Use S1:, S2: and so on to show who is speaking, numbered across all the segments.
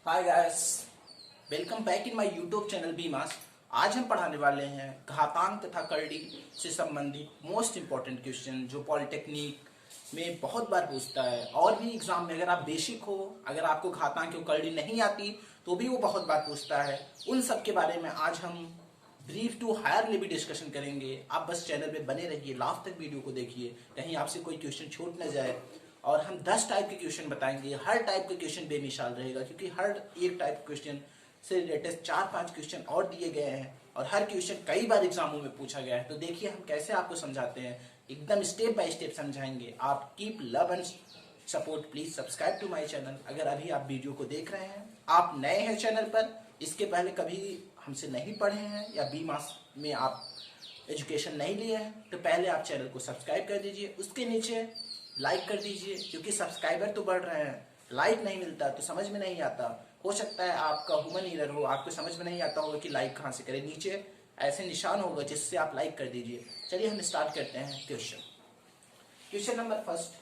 S1: Hi guys, welcome back in my YouTube channel बीमास। आज हम पढ़ाने वाले हैं घातांक तथा करड़ी से संबंधित मोस्ट इंपॉर्टेंट क्वेश्चन जो पॉलिटेक्निक में बहुत बार पूछता है और भी एग्जाम में। अगर आप बेसिक हो, अगर आपको घातांक और करड़ी नहीं आती तो भी वो बहुत बार पूछता है। उन सब के बारे में आज हम brief to higher level discussion करेंगे। आप बस चैनल पे बने रहिए, लास्ट तक वीडियो को देखिए, कहीं आपसे कोई क्वेश्चन छूट न जाए। और हम 10 टाइप के क्वेश्चन बताएंगे। हर टाइप का क्वेश्चन बेमिसाल रहेगा क्योंकि हर एक टाइप क्वेश्चन से रिलेटेड 4-5 क्वेश्चन और दिए गए हैं और हर क्वेश्चन कई बार एग्जामों में पूछा गया है। तो देखिए हम कैसे आपको समझाते हैं, एकदम स्टेप बाय स्टेप समझाएंगे। आप keep love and support, please subscribe to my channel. अगर अभी आप वीडियो को देख रहे हैं, आप नए हैं चैनल पर, इसके पहले कभी हमसे नहीं पढ़े हैं या बीमास में आप एजुकेशन नहीं लिए हैं, तो पहले आप चैनल को सब्सक्राइब कर दीजिए। उसके नीचे लाइक कर दीजिए क्योंकि सब्सक्राइबर तो बढ़ रहे हैं, लाइक नहीं मिलता तो समझ में नहीं आता। हो सकता है आपका ह्यूमन एरर हो, आपको समझ में नहीं आता होगा कि लाइक कहाँ से करें। नीचे ऐसे निशान होगा जिससे आप लाइक कर दीजिए। चलिए हम स्टार्ट करते हैं क्वेश्चन नंबर फर्स्ट।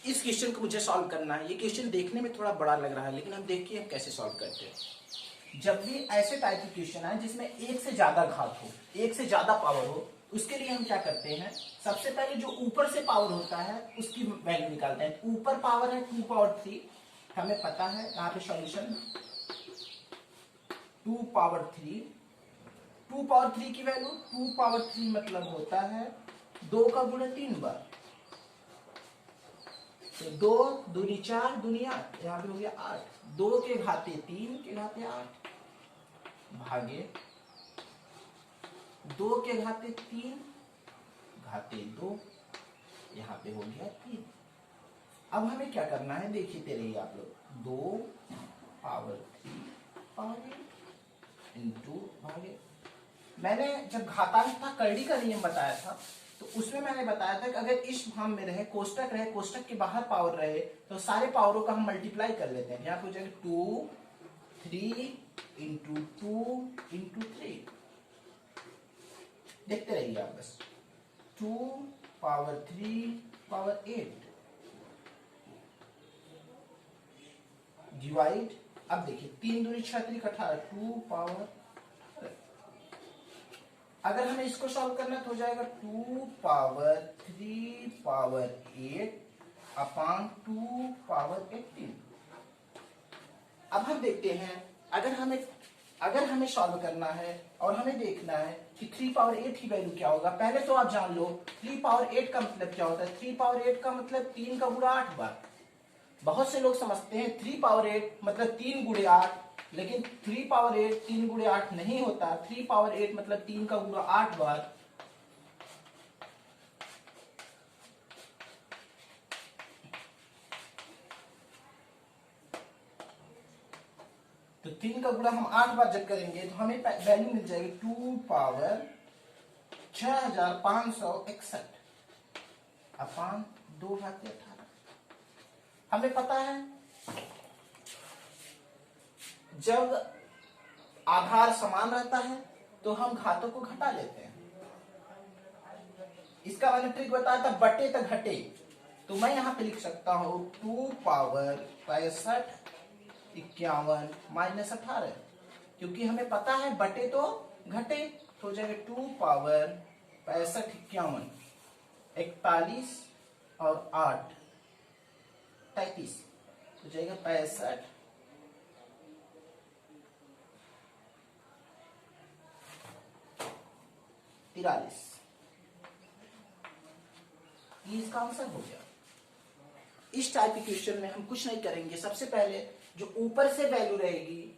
S1: इस क्वेश्चन को मुझे सॉल्व करना है। ये क्वेश्चन देखने में थोड़ा बड़ा लग रहा है लेकिन हम देखिए हम कैसे सॉल्व करते हैं। जब भी ऐसे टाइप के क्वेश्चन है जिसमें एक से ज्यादा घात हो, एक से ज्यादा पावर हो, उसके लिए हम क्या करते हैं, सबसे पहले जो ऊपर से पावर होता है उसकी वैल्यू निकालते हैं। ऊपर पावर है 2 पावर 3, हमें पता है यहाँ पे सॉल्यूशन 2 पावर 3। 2 पावर 3 की वैल्यू 2 पावर 3 मतलब होता है 2 का गुणा 3 बार। तो 2 दूनी 4 दूनी 8, यहाँ पे हो गया 8। 2 के घाते 3 के घाते 8 भागे 2 के घाते 3 घाते 2, यहाँ पे हो गया 3। अब हमें क्या करना है, देखते रहिए आप लोग। 2 पावर 3 पावर 8 इंटू भागे, मैंने जब घातांक था करड़ी का नियम बताया था तो उसमें मैंने बताया था कि अगर इस फॉर्म में रहे, कोष्टक रहे, कोष्टक के बाहर पावर रहे तो सारे पावरों का हम मल्टीप्लाई कर लेते हैं। यहाँ पे हो जाएगा 2 3 इंटू 2 इंटू 3। देखते रहिए आप बस। 2 पावर 3 पावर 8 डिवाइड, अब देखिए 3 दूनी 6 3 18, 2 पावर, अगर हमें इसको सॉल्व करना तो हो जाएगा 2 पावर 3 पावर 8 अपान 2 पावर 18। अब हम देखते हैं, अगर हमें सॉल्व करना है और हमें देखना है कि 3 पावर 8 की वैल्यू क्या होगा। पहले तो आप जान लो 3 पावर 8 का मतलब क्या होता है। 3 पावर 8 का मतलब 3 का गुणा 8 बार। बहुत से लोग समझते हैं 3 पावर 8 मतलब 3 गुणे 8, लेकिन 3 पावर 8 3 गुणे 8 नहीं होता। 3 पावर 8 मतलब 3 का गुणा 8 बार। तो 3 का गुणा हम 8 बार जब करेंगे तो हमें वैल्यू मिल जाएगी 2 पावर 6561 अपान 2 घाते 18। हमें पता है जब आधार समान रहता है तो हम घातों को घटा लेते हैं। इसका मैंने ट्रिक बताया था, बटे तक घटे। तो मैं यहां पे लिख सकता हूं 2 पावर 65 51 माइनस 18, क्योंकि हमें पता है बटे तो घटे। तो हो जाएगा 2 पावर 65 51, 41 और 8 33, हो जाएगा 65 43। इसका आंसर हो गया। इस टाइप के क्वेश्चन में हम कुछ नहीं करेंगे। सबसे पहले जो ऊपर से वैल्यू रहेगी,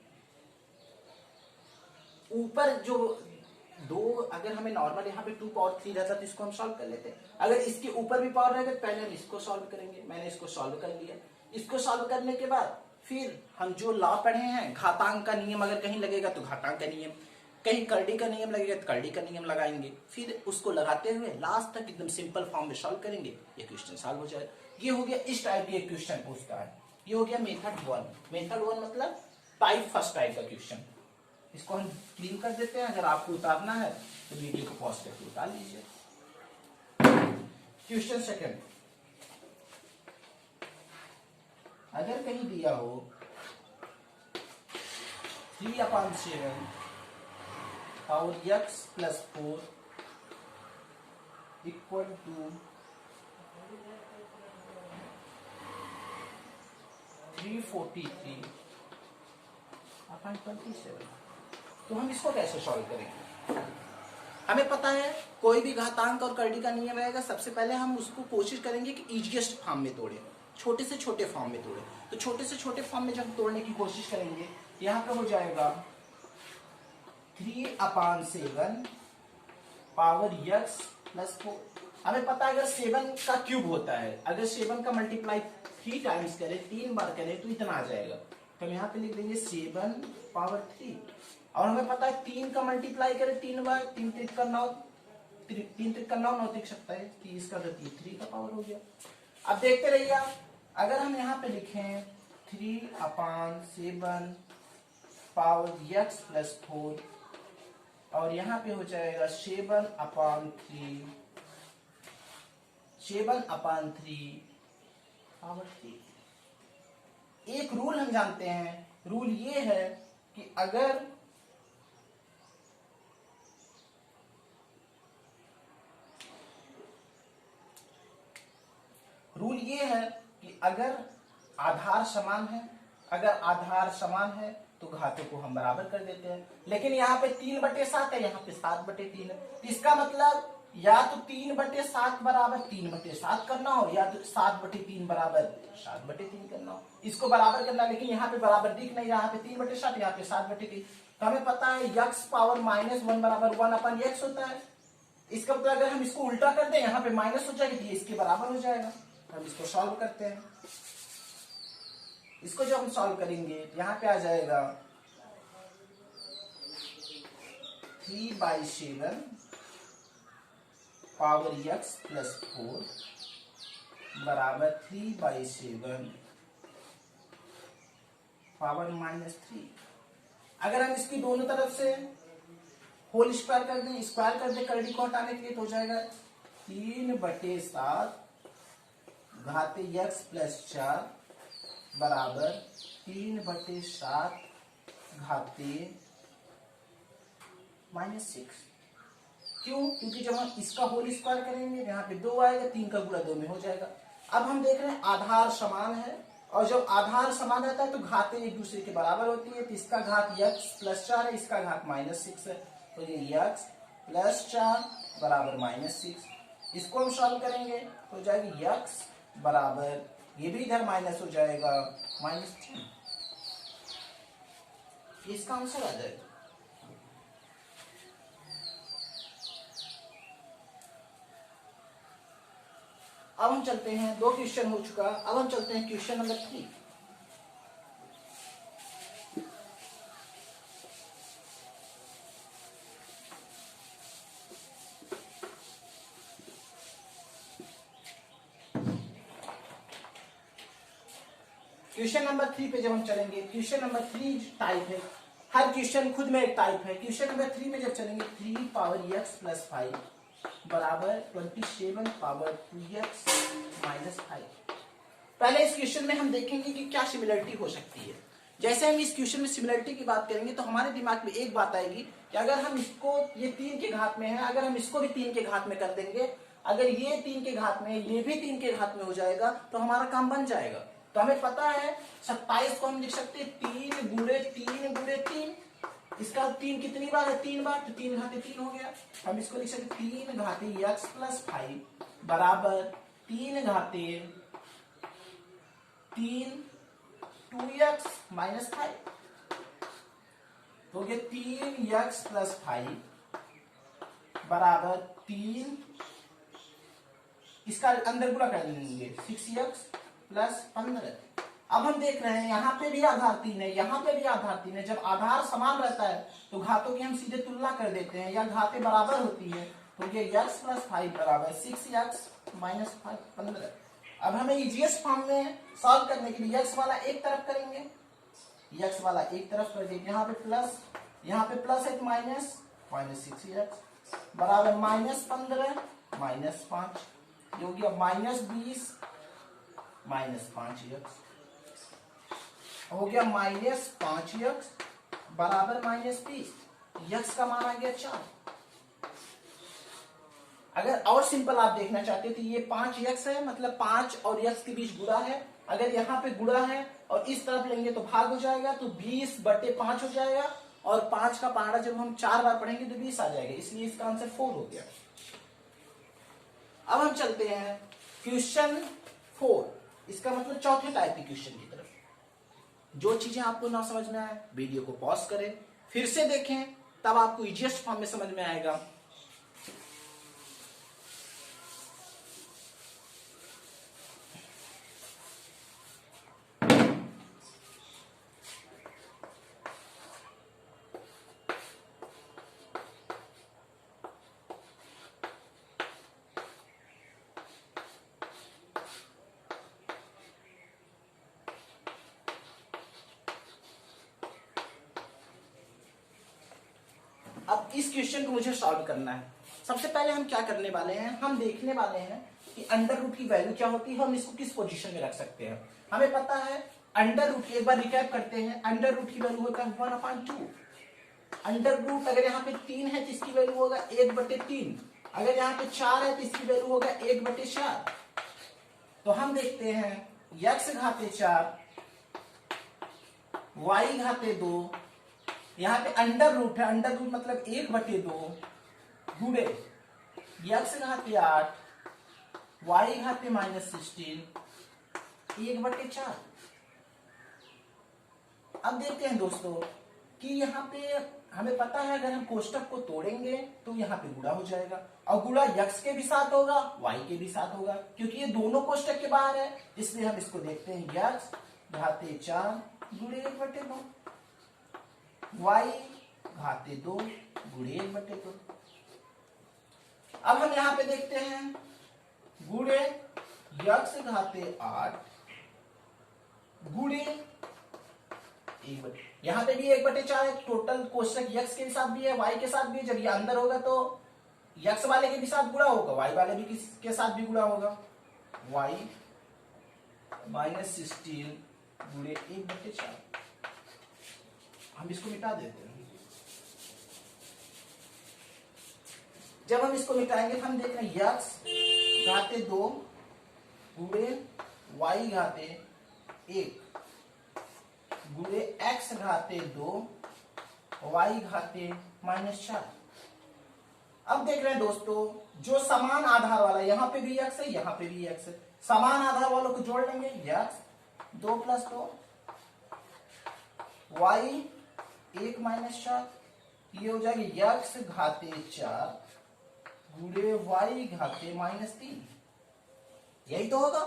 S1: ऊपर जो दो, अगर हमें नॉर्मल यहाँ पे 2 पावर 3 रहता तो इसको हम सॉल्व कर लेते हैं। अगर इसके ऊपर भी पावर रहेगा तो पहले हम इसको सॉल्व करेंगे। मैंने इसको सॉल्व कर लिया। इसको सॉल्व करने के बाद फिर हम जो लॉ पढ़े हैं, घातांक का नियम अगर कहीं लगेगा तो घातांक का नियम, कहीं करड़ी का नियम लगेगा तो करड़ी का नियम लगाएंगे, फिर उसको लगाते हुए लास्ट तक एकदम सिंपल फॉर्म में सॉल्व करेंगे, ये क्वेश्चन सॉल्व हो जाएगा। ये हो गया, इस टाइप के क्वेश्चन पूछता है। ये हो गया मेथड 1। मेथड 1 मतलब टाइप, फर्स्ट टाइप का क्वेश्चन। इसको हम क्लीन कर देते हैं। अगर आपको उतारना है तो वीडियो को पॉज करके उतार लीजिए। क्वेश्चन सेकंड, अगर कहीं दिया हो 3/7 power x plus 4 equal to 343/27, तो हम इसको कैसे सॉल्व करेंगे? हमें पता है कोई भी घातांक और करड़ी का नियम रहेगा, सबसे पहले हम उसको कोशिश करेंगे कि इजीएस्ट फॉर्म में तोड़े, छोटे से छोटे फॉर्म में तोड़े। तो छोटे से छोटे फॉर्म में जब तोड़ने की कोशिश करेंगे, यहाँ पे हो जाएगा 3/7 पावर x प्लस 4। हमें पता है अगर 7 का क्यूब होता है, अगर 7 का मल्टीप्लाई 3 टाइम्स करें, 3 बार करें तो इतना आ जाएगा। तो हम यहाँ पे लिख देंगे 7 पावर 3। और हमें पता है 3 का मल्टीप्लाई करें 3 बार, 3 त्रिक का 9, 3 त्रिक का 9, 9 त्रिक 27, 30 का 3 का पावर हो गया। अब देखते रहिए आप, अगर हम यहाँ पे लिखें 3/7 पावर x प्लस 4 और यहाँ पे हो जाएगा 7/3 पावर 3। एक रूल हम जानते हैं, रूल ये है कि अगर आधार समान है, अगर आधार समान है तो घातों को हम बराबर कर देते हैं। लेकिन यहाँ पे 3/7 है, यहाँ पे 7/3 है। इसका मतलब या तो 3/7 बराबर 3/7 करना हो, या तो 7/3 बराबर 7/3 करना हो। इसको बराबर करना, लेकिन यहाँ पे बराबर दिख नहीं रहा, यहाँ पे 3/7, यहाँ पे 7/3। तो हमें पता है x पावर -1 बराबर 1/x होता है। इसका मतलब अगर हम इसको उल्टा कर दें, यहाँ पे माइनस हो जाएगी, ये इसके बराबर हो जाएगा। हम इसको सॉल्व करते हैं। इसको जब हम सॉल्व करेंगे, यहाँ पे आ जाएगा 3/7 पावर x प्लस 4 बराबर 3/7 पावर -3। अगर हम इसकी दोनों तरफ से होल स्क्वायर कर दें, स्क्वायर कर दें करड़ी को हटाने के लिए, तो हो जाएगा 3/7 घाते x प्लस 4 बराबर 3/7 घाते -6। क्यों? क्योंकि जब हम इसका होल स्क्वायर करेंगे, यहाँ पे 2 आएगा, 3 का गुणा 2 में हो जाएगा। अब हम देख रहे हैं आधार समान है, और जब आधार समान रहता है तो घातें एक दूसरे के बराबर होती है। तो इसका घात x प्लस 4 है, इसका घात -6 है, तो ये x प्लस 4 बराबर -6। इसको हम सॉल्व करेंगे तो हो जाएगी x बराबर, ये भी इधर माइनस हो जाएगा, -3। इसका आंसर आ जाएगा। अब हम चलते हैं, 2 क्वेश्चन हो चुका, अब हम चलते हैं क्वेश्चन नंबर 3। क्वेश्चन नंबर 3 पे जब हम चलेंगे, क्वेश्चन नंबर 3 टाइप है, हर क्वेश्चन खुद में एक टाइप है। क्वेश्चन नंबर 3 में जब चलेंगे, 3 पावर x प्लस 5 बराबर 27 पावर 2x माइनस 5। पहले इस क्वेश्चन में हम देखेंगे कि क्या सिमिलरिटी हो सकती है। जैसे हम इस क्वेश्चन में सिमिलरिटी की बात करेंगे तो हमारे दिमाग में एक बात आएगी कि अगर हम इसको, ये 3 के घात में है, अगर हम इसको भी 3 के घात में कर देंगे, अगर ये 3 के घात में, ये भी 3 के घात में हो जाएगा, तो हमारा काम बन जाएगा। तो हमें पता है 27 को हम लिख सकते हैं 3 गुणे 3। इसका 3 कितनी बार है? 3 बार, तो 3 घाते 3 हो गया। हम इसको लिख सकते 3 घाते x प्लस 5 बराबर 3 घाते 3 2x माइनस 5। तो ये 3x प्लस 5 बराबर 3, इसका अंदर गुणा कर लेंगे 6x प्लस 15। अब हम देख रहे हैं यहाँ पे भी आधार 3 है, यहाँ पे भी आधार 3 है। जब आधार समान रहता है तो घातों की हम सीधे तुलना कर देते हैं, या घातें बराबर होती है तो ये x प्लस 5 बराबर 6x माइनस 5 15। अब हमें इजीएस्ट फॉर्म में सॉल्व करने के लिए x वाला एक तरफ करेंगे, x वाला एक तरफ कर देंगे, यहाँ पे प्लस है माइनस 6x बराबर माइनस 15 माइनस 5, ये हो गया माइनस 20 माइनस 5x, हो गया माइनस 5x बराबर माइनस 20। x का मान आ गया 4। अगर और सिंपल आप देखना चाहते हो तो ये 5x है, मतलब 5 और x के बीच गुणा है। अगर यहाँ पे गुणा है और इस तरफ लेंगे तो भाग हो जाएगा, तो 20/5 हो जाएगा, और 5 का पहाड़ा जब हम 4 बार पढ़ेंगे तो 20 आ जाएगा, इसलिए इसका आंसर 4 हो गया। अब हम चलते हैं क्वेश्चन 4, इसका मतलब चौथे टाइप के क्वेश्चन की तरफ। जो चीजें आपको ना समझ में आए वीडियो को पॉज करें, फिर से देखें, तब आपको इजीएस्ट फॉर्म में समझ में आएगा। अब इस क्वेश्चन को मुझे सॉल्व करना है। सबसे पहले हम क्या करने वाले हैं, हम देखने वाले हैं कि अंडर रूट की वैल्यू क्या होती है, हम इसको किस पोजीशन में रख सकते हैं। हमें पता है अंडर रूट की, एक बार रिकैप करते हैं, अंडर रूट की वैल्यू होता है 1/2। अंडर रूट अगर यहाँ पे 3 है तो इसकी वैल्यू होगा 1/3। अगर यहाँ पे 4 है तो इसकी वैल्यू होगा 1/4। तो हम देखते हैं x घाते 4 y घाते 2, यहाँ पे अंडर रूट है, अंडर रूट मतलब 1/2 गुणे x घाते 8 y घाते -16 1/4। अब देखते हैं दोस्तों कि यहाँ पे हमें पता है अगर हम कोष्टक को तोड़ेंगे तो यहाँ पे गुणा हो जाएगा, और गुणा x के भी साथ होगा y के भी साथ होगा, क्योंकि ये दोनों कोष्टक के बाहर है, इसलिए हम इसको देखते हैं x घाते 4 गुणे 1/2 y घाते 2 गुणे 1/2। अब हम यहाँ पे देखते हैं गुणे x घाते 8 गुणे 1/, यहाँ पे भी 1/4 है, टोटल कोष्टक x के साथ भी है y के साथ भी है। जब ये अंदर होगा तो x वाले के भी साथ गुणा होगा, y वाले भी के साथ भी गुणा होगा, y -16 गुणे 1/4। हम इसको मिटा देते हैं। जब हम इसको मिटाएंगे तो हम देख रहे हैं x घाते 2 गुणे y घाते 1 गुणे x घाते 2 y घाते -4। अब देख रहे हैं दोस्तों जो समान आधार वाला, यहाँ पे भी x है, यहाँ पे भी x है, समान आधार वालों को जोड़ लेंगे, x 2 + 2 y 1 -4, ये हो जाएगी x घाते 4 गुणे y घाते -3। यही तो होगा।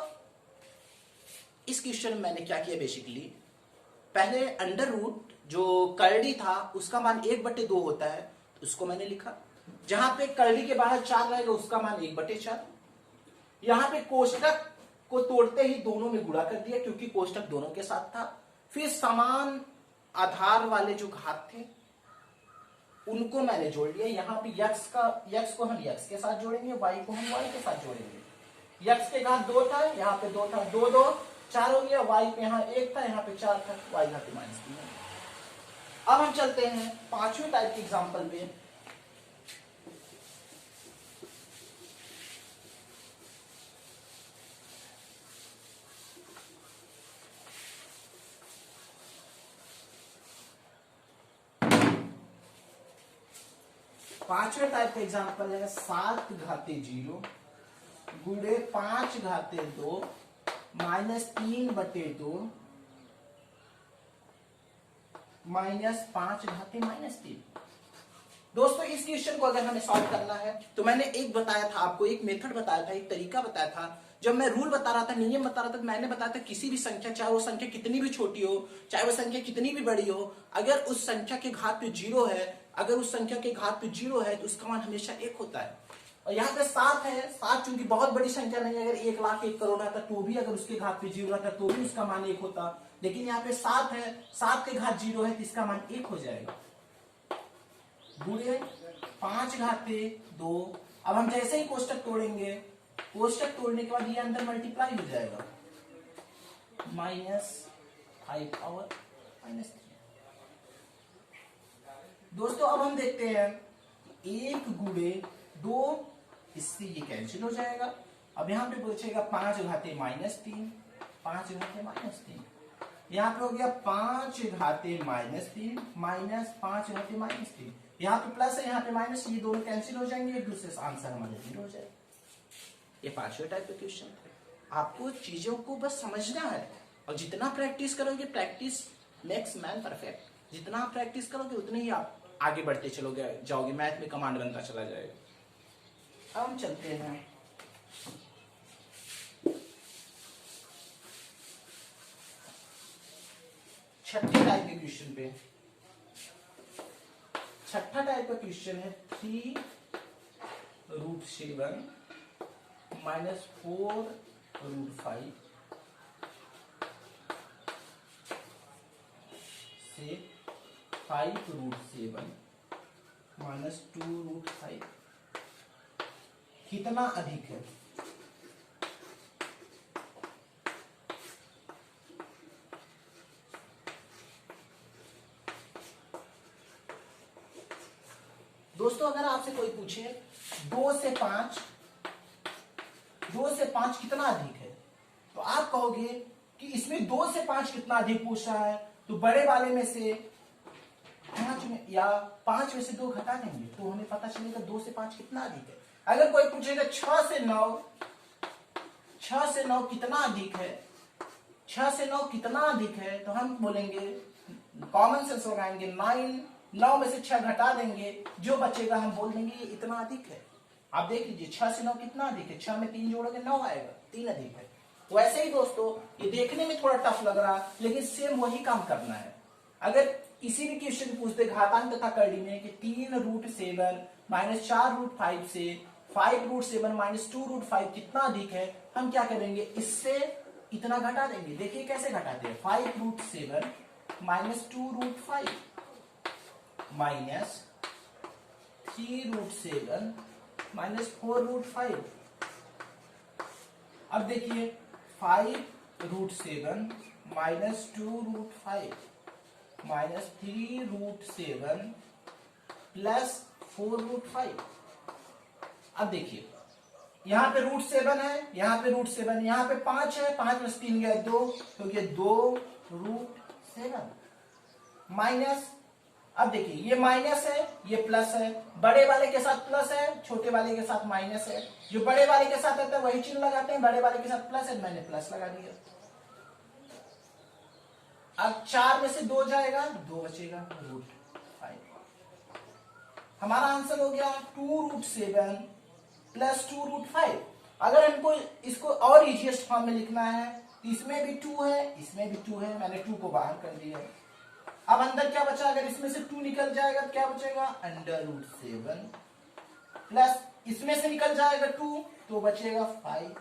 S1: इस क्वेश्चन में मैंने क्या किया, बेसिकली पहले अंडर रूट जो करड़ी था उसका मान 1/2 होता है, उसको मैंने लिखा। जहां पे करड़ी के बाहर 4 रहेगा उसका मान 1/4। यहां पे कोष्टक को तोड़ते ही दोनों में गुणा कर दिया, क्योंकि कोष्टक दोनों के साथ था। फिर समान आधार वाले जो घात थे उनको मैंने जोड़ लिया। यहाँ पे x को हम x के साथ जोड़ेंगे, y को हम y के साथ जोड़ेंगे। x के घात 2 था, यहाँ पे 2 था, 2 2 4 हो गया, y पे यहाँ 1 था, यहाँ पे 4 था, y घाते -3। अब हम चलते हैं पांचवें टाइप के एग्जाम्पल पे। पांचवें टाइप का एग्जाम्पल है 7 घाते 0 गुणे 5 घाते 2 -3/2 -5 घाते -3। दोस्तों इस क्वेश्चन को अगर हमें सॉल्व करना है तो मैंने एक बताया था आपको, एक मेथड बताया था, एक तरीका बताया था जब मैं रूल बता रहा था, नियम बता रहा था, तो मैंने बताया था किसी भी संख्या, चाहे वो संख्या कितनी भी छोटी हो, चाहे वो संख्या कितनी भी बड़ी हो, अगर उस संख्या के घात पे 0 है, अगर उस संख्या के घात पे 0 है तो उसका मान हमेशा 1 होता है। और यहाँ पे 7 है, 7 चूंकि बहुत बड़ी संख्या नहीं है, अगर 1 लाख 1 करोड़ रहता तो भी अगर उसके घात पे 0 रहता तो भी उसका मान 1 होता, लेकिन यहाँ पे 7 है, 7 के घात 0 है तो इसका मान 1 हो जाएगा। गुणे 5 घाते 2। अब हम जैसे ही कोष्टक तोड़ेंगे, कोष्टक तोड़ने के बाद ये अंदर मल्टीप्लाई हो जाएगा, -5 और -3। दोस्तों अब हम देखते हैं 1 गुणे 2, इससे ये कैंसिल हो जाएगा। अब यहाँ पे बचेगा 5 घाते -3, 5 घाते -3, यहाँ पे हो गया 5 घाते -3 माइनस 5 घाते -3, यहाँ पे प्लस है, यहाँ पे माइनस, ये दोनों कैंसिल हो जाएंगे, एक दूसरे से आंसर हमारे 0 हो जाएगा। ये 5वें टाइप का क्वेश्चन है। आपको चीजों को बस समझना है, और जितना प्रैक्टिस करोगे, प्रैक्टिस मेक्स मैन परफेक्ट, जितना आप प्रैक्टिस करोगे उतने ही आप आगे बढ़ते चलोगे, जाओगे, मैथ में कमांड बनता चला जाएगा। अब हम चलते हैं छठे टाइप के क्वेश्चन पे। छठा टाइप का क्वेश्चन है 3√7 माइनस 4√5 से 5√7 माइनस 2√5 कितना अधिक है? दोस्तों अगर आपसे कोई पूछे 2 से 5 कितना अधिक है, तो आप कहोगे कि इसमें 2 से 5 कितना अधिक पूछ रहा है, तो बड़े वाले में से 5 में या 5 में से 2 घटा देंगे तो हमें पता चलेगा 2 से 5 कितना अधिक है। अगर कोई पूछेगा 6 से 9 कितना अधिक है, 6 से 9 कितना अधिक है, तो हम बोलेंगे, कॉमन सेंस लगाएंगे, 9 में से 6 घटा देंगे, जो बचेगा हम बोल देंगे ये इतना अधिक है। आप देख लीजिए 6 से 9 कितना अधिक है, 6 में 3 जोड़ोगे 9 आएगा, 3 अधिक है। वैसे ही दोस्तों ये देखने में थोड़ा टफ लग रहा, लेकिन सेम वही काम करना है। अगर किसी भी क्वेश्चन पूछते घातांक तथा करड़ी में कि 3√7 माइनस 4√5 से 5√7 माइनस 2√5 कितना अधिक है, हम क्या करेंगे, इससे इतना घटा देंगे। देखिए कैसे घटाते हैं, 5√7 माइनस 2√5 माइनस 3√7 माइनस 4√5। अब देखिए 5√7 माइनस 2√5 माइनस 3√7 प्लस 4√5। अब देखिए यहां पे √7 है, यहां पे √7, यहां पे 5 है, 5 में 3 गया 2, तो ये 2√7 माइनस, अब देखिए ये माइनस है, ये प्लस है, बड़े वाले के साथ प्लस है, छोटे वाले के साथ माइनस है, जो बड़े वाले के साथ रहता है वही चिन्ह लगाते हैं, बड़े वाले के साथ प्लस है, मैंने प्लस लगा दिया। अब 4 में से 2 जाएगा, 2 बचेगा, √5। हमारा आंसर हो गया 2√7 प्लस 2√5। अगर हमको इसको और इजीएस्ट फॉर्म में लिखना है, तो इसमें भी 2 है, इसमें भी 2 है, मैंने 2 को बाहर कर दिया। अब अंदर क्या बचा, अगर इसमें से 2 निकल जाएगा तो क्या बचेगा, √7 प्लस इसमें से निकल जाएगा 2 तो बचेगा 5।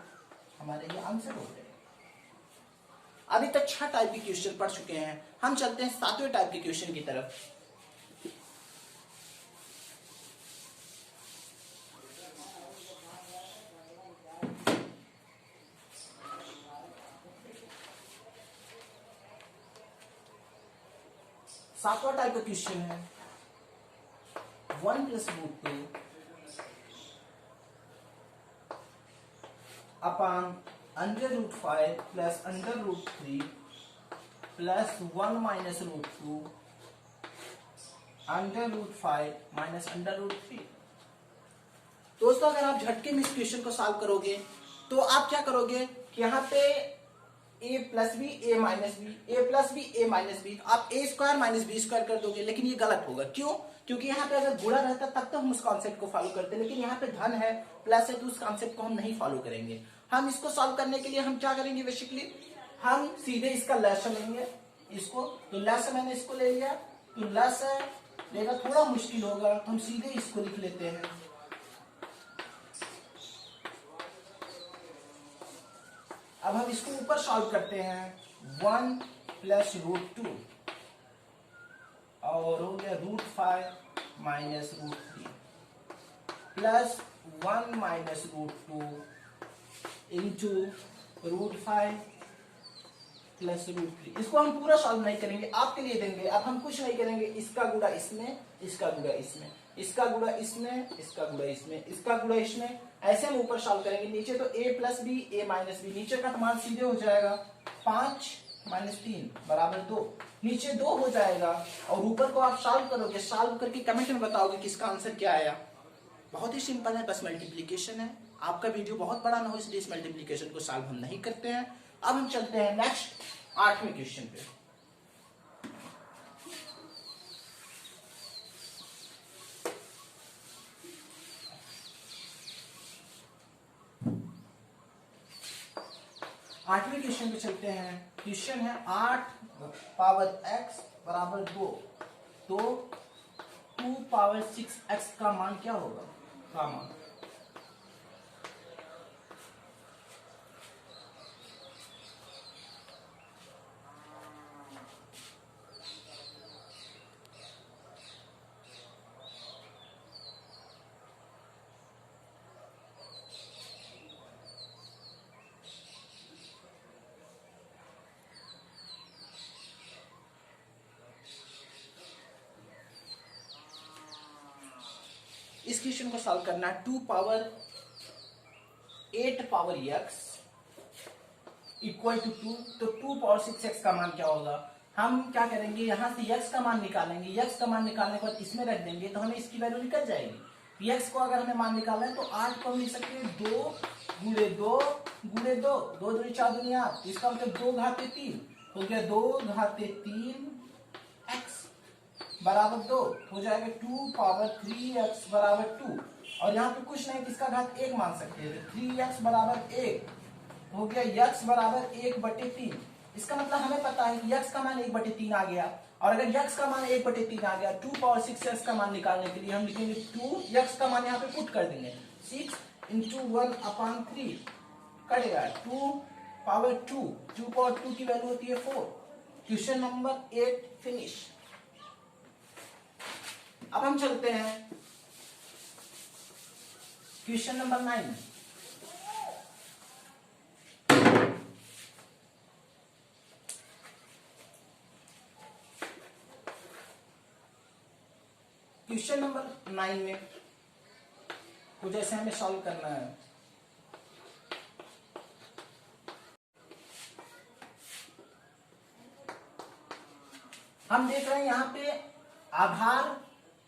S1: हमारे ये आंसर हो गए। अभी तक 6 टाइप के क्वेश्चन पढ़ चुके हैं, हम चलते हैं 7वें टाइप के क्वेश्चन की तरफ। सातवां टाइप का क्वेश्चन है 1 + √2 upon √5 plus √3 plus 1 minus √2 √5 minus √3। दोस्तों अगर आप झटके में इस क्वेश्चन को सॉल्व करोगे तो आप क्या करोगे कि यहाँ पे a plus B A minus B, A plus B A minus B, आप a square minus B square कर दोगे, लेकिन ये गलत होगा। क्यों? क्योंकि यहाँ पे अगर गुणा रहता तब तो हम उस कॉन्सेप्ट को फॉलो करते हैं, लेकिन यहाँ पे धन है, प्लस है, तो उस कॉन्सेप्ट को हम नहीं फॉलो करेंगे। हम इसको सॉल्व करने के लिए हम क्या करेंगे, बेसिकली हम सीधे इसका लैस लेंगे इसको, तो लैस मैंने इसको ले लिया, तो लैस लेना थोड़ा मुश्किल होगा, तो हम सीधे इसको लिख लेते हैं। अब हम इसको ऊपर सॉल्व करते हैं, 1 प्लस √2 और हो गया √5 minus √3 plus 1 minus √2 into √5 plus √3। इसको हम पूरा सॉल्व नहीं करेंगे, आपके लिए देंगे। अब हम कुछ नहीं करेंगे, इसका गुणा इसमें, इसका गुणा इसमें, इसका गुणा इसमें, इसका गुणा इसमें, इसका गुणा इसमें, ऐसे हम ऊपर सॉल्व करेंगे। नीचे तो a plus B, a minus B, नीचे का मान सीधे हो जाएगा 5 माइनस 3 बराबर 2, नीचे 2 हो जाएगा। और ऊपर को आप सॉल्व करोगे, सॉल्व करके कमेंट में बताओगे कि इसका आंसर क्या आया। बहुत ही सिंपल है, बस मल्टीप्लीकेशन है। आपका वीडियो बहुत बड़ा ना हो इसलिए इस मल्टीप्लीकेशन को सॉल्व हम नहीं करते हैं। अब हम चलते हैं नेक्स्ट 8वें क्वेश्चन पे। आठवें क्वेश्चन पे चलते हैं। क्वेश्चन है 8 पावर x बराबर 2, तो 2 पावर 6x का मान क्या होगा, का मान। इस क्वेश्चन को सॉल्व करना है। 2 power 8 power x equal to 2, तो 2 पावर 6x का मान क्या होगा। हम क्या करेंगे, यहां से x का मान निकालेंगे, x का मान निकालने के बाद इसमें रख देंगे तो हमें इसकी वैल्यू निकल जाएगी। x को अगर हमें मान निकालना है तो 8 को हम लिख सकते हैं 2 गुणे 2 गुणे 2, 2 दूनी 4 दूनी 8, इसका मतलब 2 घाते 3 हो गया, 2 घाते 3 x बराबर 2 हो जाएगा। 2 पावर 3x बराबर 2, और यहाँ पे कुछ नहीं, इसका घात 1 मान सकते हैं, 3x बराबर 1 हो गया, x बराबर 1/3। इसका मतलब हमें पता है कि x का मान 1/3 आ गया, और अगर x का मान 1/3 आ गया, 2 पावर 6x का मान निकालने के लिए हम लिखेंगे 2x का मान यहाँ पे पुट कर देंगे, 6 इंटू 1/3 कटेगा, 2 पावर 2, 2 पावर 2 की वैल्यू होती है 4। Question number 8 finish. अब हम चलते हैं क्वेश्चन नंबर 9। क्वेश्चन नंबर 9 में कुछ ऐसे हमें सॉल्व करना है। हम देख रहे हैं यहाँ पे आधार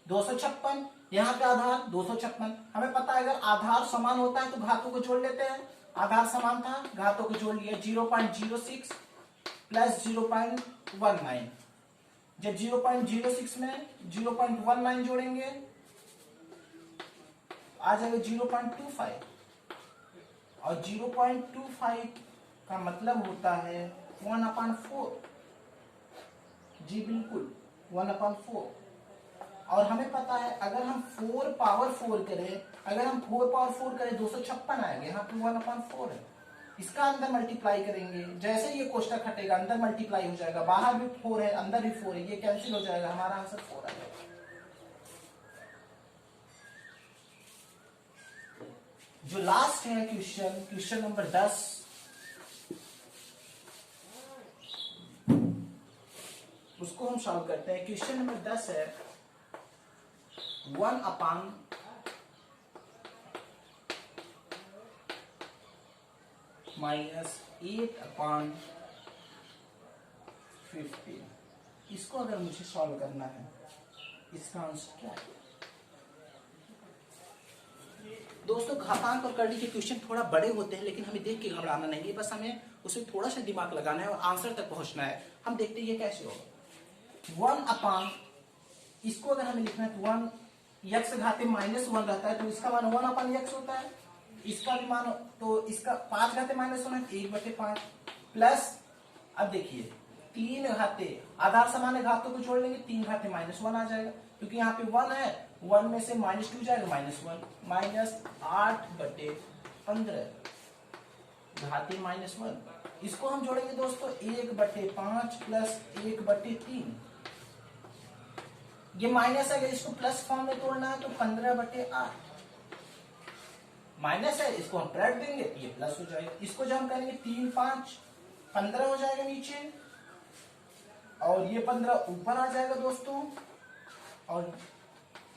S1: 256, यहाँ पे आधार 256। हमें पता है अगर आधार समान होता है तो घातों को जोड़ लेते हैं, आधार समान था, घातों को जोड़ लिया, 0.06 प्लस 0.19। जब 0.06 में 0.19 जोड़ेंगे आ जाएगा 0.25, और 0.25 का मतलब होता है 1/4। जी बिल्कुल 1/4। और हमें पता है अगर हम 4 पावर 4 करें, अगर हम 4 पावर 4 करें 256 आएगा, यहाँ पे 1/4 है। इसका अंदर मल्टीप्लाई करेंगे, जैसे ये कोष्टक हटेगा अंदर मल्टीप्लाई हो जाएगा, बाहर भी 4 है अंदर भी 4 है, ये कैंसिल हो जाएगा, हमारा आंसर 4 आएगा। जो लास्ट है क्वेश्चन, क्वेश्चन नंबर 10, उसको हम सॉल्व करते हैं। क्वेश्चन नंबर 10 है 1/8 इसको अगर मुझे सॉल्व करना है, इसका आंसर क्या है। दोस्तों घातांक और करड़ी के क्वेश्चन थोड़ा बड़े होते हैं, लेकिन हमें देख के घबराना नहीं है, बस हमें उसमें थोड़ा सा दिमाग लगाना है और आंसर तक पहुंचना है। हम देखते हैं ये कैसे होगा। 1/, इसको अगर हमें लिखना है तो 1 x घाते -1 रहता है, तो इसका मान 1/x होता है। इसका भी मानो तो इसका 5 घाते -1 है 1/5 प्लस, अब देखिए 3 घाते आधार समान घातों को जोड़ लेंगे 3 घाते -1 आ जाएगा, क्योंकि यहाँ पे 1 है, 1 में से -2 जाएगा -1 -8/15 घाते -1। इसको हम जोड़ेंगे दोस्तों 1/5 प्लस 1/3, ये माइनस है, अगर इसको प्लस फॉर्म में तोड़ना है तो 15/8 माइनस है, इसको हम पलट देंगे तो ये प्लस हो जाएगा। इसको जब हम करेंगे 3 5 15 हो जाएगा नीचे, और ये 15 ऊपर आ जाएगा दोस्तों, और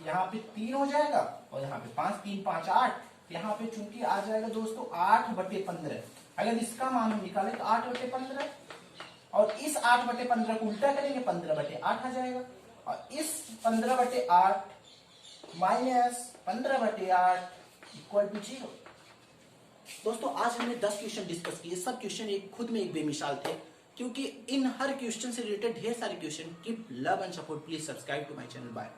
S1: यहाँ पे 3 हो जाएगा, और यहाँ पे 5 3 5 8, यहाँ पे चूंकि आ जाएगा दोस्तों 8/15। अगर इसका मान हम निकालें तो 8/15, और इस 8/15 को उल्टा करेंगे 15/8 आ जाएगा, और इस 15/8 माइनस 15/8 इक्वल टू 0। दोस्तों आज हमने 10 क्वेश्चन डिस्कस किए, सब क्वेश्चन एक खुद में एक बेमिसाल थे, क्योंकि इन हर क्वेश्चन से रिलेटेड ढेर सारे question. Keep love and support, please subscribe to my channel. Bye.